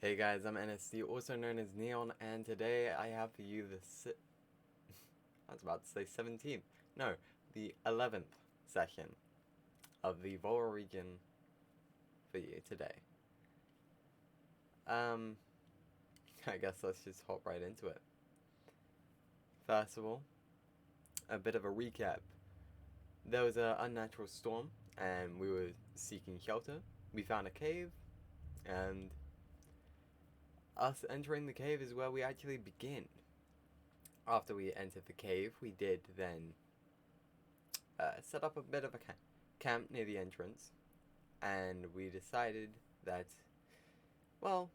Hey guys, I'm NSD, also known as Neon, and today I have for you I was about to say 17th. No, the 11th session of the Vola region for you today. I guess let's just hop right into it. First of all, a bit of a recap. There was an unnatural storm, and we were seeking shelter. We found a cave, and us entering the cave is where we actually begin. After we entered the cave, we did then set up a bit of a camp near the entrance, and we decided that, well,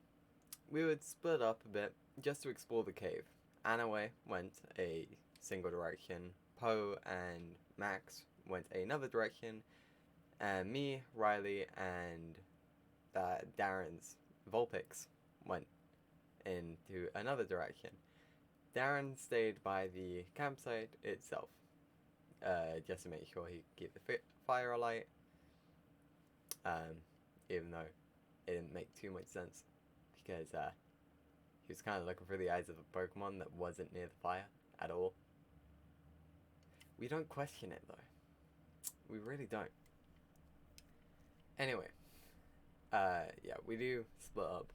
we would split up a bit just to explore the cave. Anaway went a single direction, Poe and Max went another direction, and me, Riley, and Darren's Vulpix went into another direction. Darren stayed by the campsite itself, just to make sure he could keep the fire alight, even though it didn't make too much sense, because he was kind of looking for the eyes of a Pokemon that wasn't near the fire at all. We don't question it, though. We really don't. Anyway, yeah, we do split up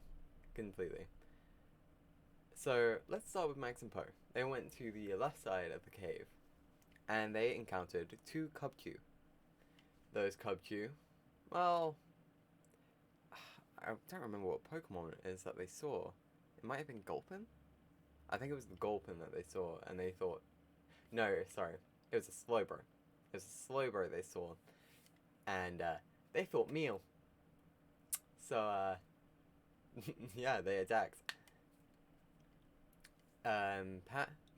completely. So, let's start with Max and Poe. They went to the left side of the cave, and they encountered two Cubchoo. Those Cubchoo, well, I don't remember what Pokemon it is that they saw. It might have been Gulpin? I think it was the Gulpin that they saw, and they thought... No, sorry. It was a Slowbro. It was a Slowbro they saw, and they thought meal. So, yeah, they attacked.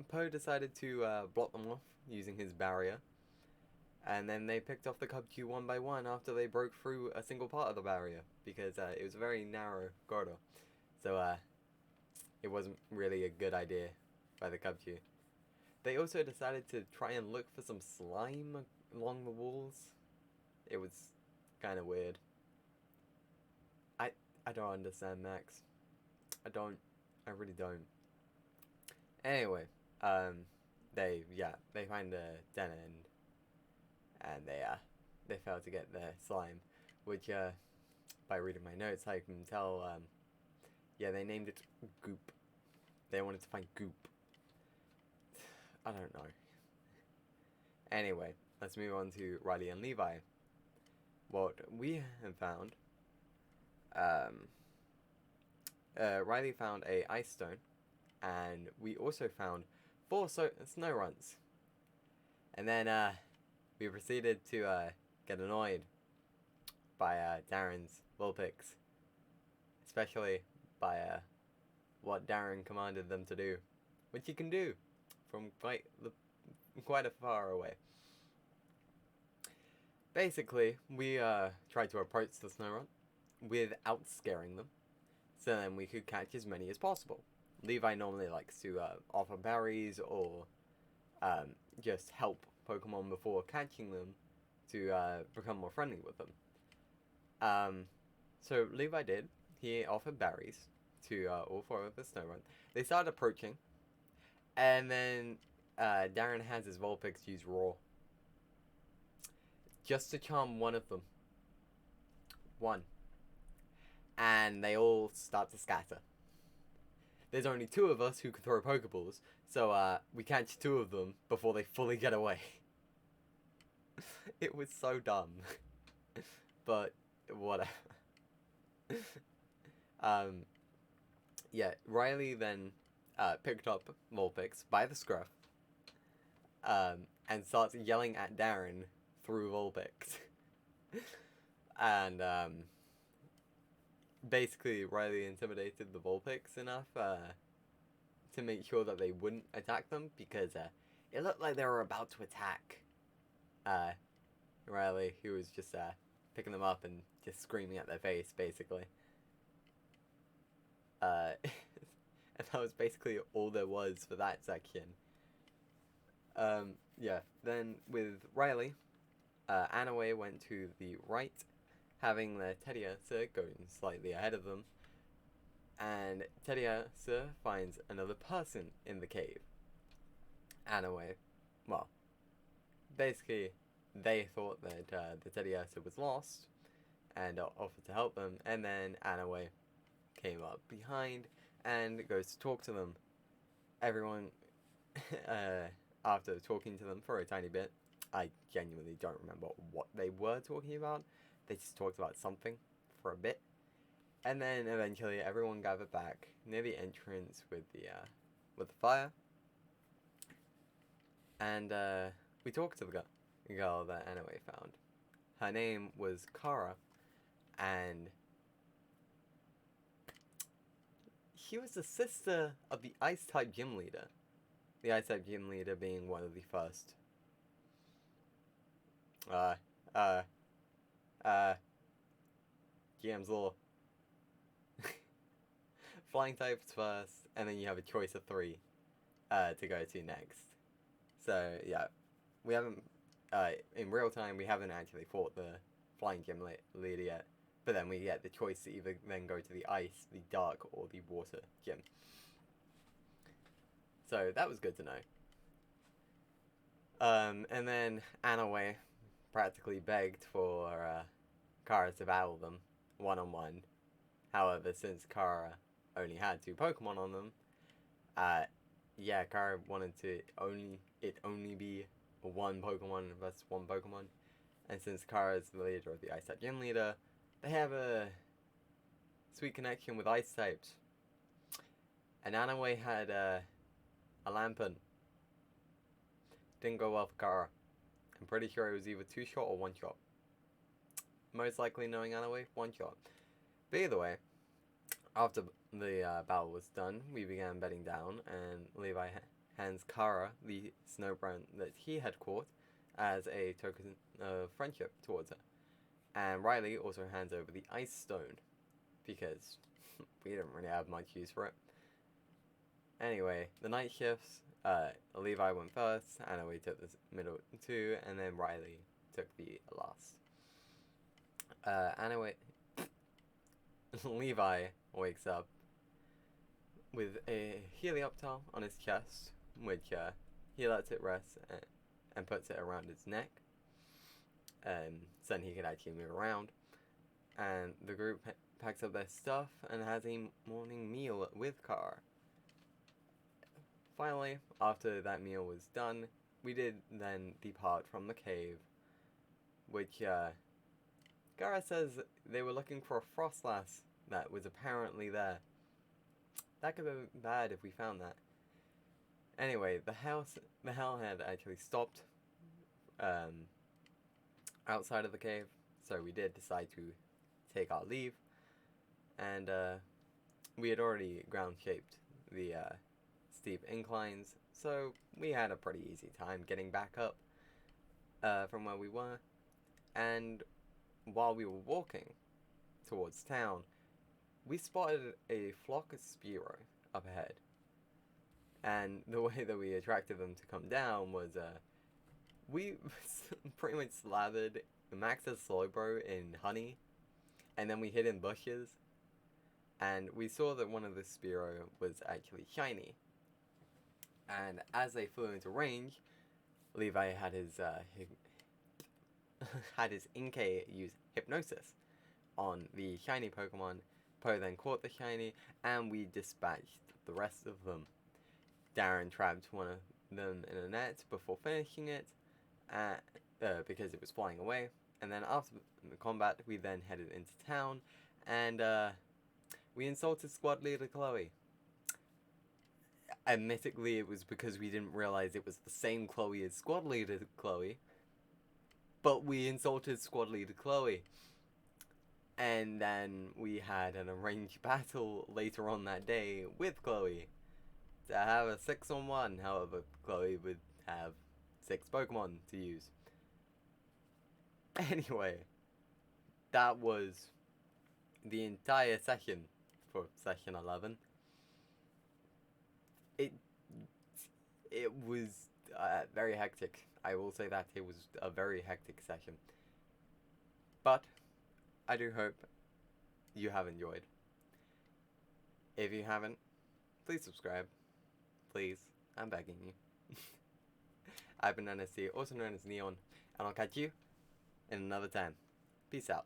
Poe decided to block them off using his barrier, and then they picked off the Cubchoo one by one after they broke through a single part of the barrier, because it was a very narrow corridor. So, it wasn't really a good idea by the Cubchoo. They also decided to try and look for some slime along the walls. It was kind of weird. I don't understand, Max. I really don't. Anyway, they find a den end, and they failed to get the slime, which by reading my notes I can tell yeah, they named it Goop. They wanted to find Goop. I don't know. Anyway, let's move on to Riley and Levi. What we have found, Riley found a ice stone, and we also found 4 snow runs. And then we proceeded to get annoyed by Darren's Vulpix, especially by what Darren commanded them to do, which you can do from quite a far away. Basically, we tried to approach the snow run without scaring them, so then we could catch as many as possible. Levi normally likes to offer berries or just help Pokemon before catching them to become more friendly with them. So Levi did. He offered berries to all 4 of the snow run. They started approaching, and then Darren has his Vulpix use Roar, just to charm one of them. One. And they all start to scatter. There's only 2 of us who can throw Pokeballs, so we catch 2 of them before they fully get away. It was so dumb. But, whatever. Yeah, Riley then picked up Vulpix by the scruff, and starts yelling at Darren through Vulpix. And basically Riley intimidated the Vulpix enough to make sure that they wouldn't attack them, because it looked like they were about to attack Riley, who was just picking them up and just screaming at their face, basically. And that was basically all there was for that section. Yeah, then with Riley, Anaway went to the right, having their Teddiursa going slightly ahead of them, and Teddiursa finds another person in the cave. Anyway, well, basically, they thought that the Teddiursa was lost and offered to help them, and then Anaway came up behind and goes to talk to them. Everyone, after talking to them for a tiny bit, I genuinely don't remember what they were talking about. They just talked about something for a bit. And then eventually everyone gathered back near the entrance with the fire. And we talked to the girl that Anaway found. Her name was Cara, and she was the sister of the Ice-type gym leader. The Ice-type gym leader being one of the first. GM's law. Flying types first, and then you have a choice of 3 to go to next. So, yeah. We haven't, in real time, we haven't actually fought the flying gym leader yet. But then we get the choice to either then go to the ice, the dark, or the water gym. So that was good to know. And then Anaway practically begged for Cara to battle them one-on-one. However, since Cara only had 2 Pokemon on them, yeah, Cara wanted to only be 1 Pokemon versus 1 Pokemon. And since Cara is the leader of the Ice-type gym leader, they have a sweet connection with ice types. And Anaway had a Lampin. Didn't go well for Cara. I'm pretty sure it was either 2-shot or 1-shot. Most likely, knowing Anaway, 1-shot. But either way, after the battle was done, we began bedding down, and Levi hands Cara the Snowbone that he had caught as a token of friendship towards her. And Riley also hands over the Ice Stone, because we didn't really have much use for it. Anyway, the night shifts, Levi went first, Anaway took the middle 2, and then Riley took the last. Levi wakes up with a Helioptile on his chest, which he lets it rest and puts it around his neck, so then he can actually move around. And the group packs up their stuff and has a morning meal with Cara. Finally, after that meal was done, we did then depart from the cave, which Cara says they were looking for a Frostlass that was apparently there. That could have been bad if we found that. Anyway, the hell had actually stopped outside of the cave, so we did decide to take our leave, and we had already ground shaped the steep inclines, so we had a pretty easy time getting back up from where we were. And while we were walking towards town, we spotted a flock of Spearow up ahead. And the way that we attracted them to come down was we pretty much slathered Max's Slowbro in honey, and then we hid in bushes, and we saw that one of the Spearow was actually shiny. And as they flew into range, Levi had his had his Inkay use Hypnosis on the shiny Pokemon. Poe then caught the shiny, and we dispatched the rest of them. Darren trapped one of them in a net before finishing it, because it was flying away. And then after the combat, we then headed into town, and we insulted squad leader Chloe. Admittedly, it was because we didn't realize it was the same Chloe as squad leader Chloe, but we insulted squad leader Chloe. And then we had an arranged battle later on that day with Chloe to have a 6-on-1. However, Chloe would have 6 Pokemon to use. Anyway, that was the entire session for session 11. It was very hectic. I will say that it was a very hectic session. But I do hope you have enjoyed. If you haven't, please subscribe. Please, I'm begging you. I've been NSC, also known as Neon, and I'll catch you in another time. Peace out.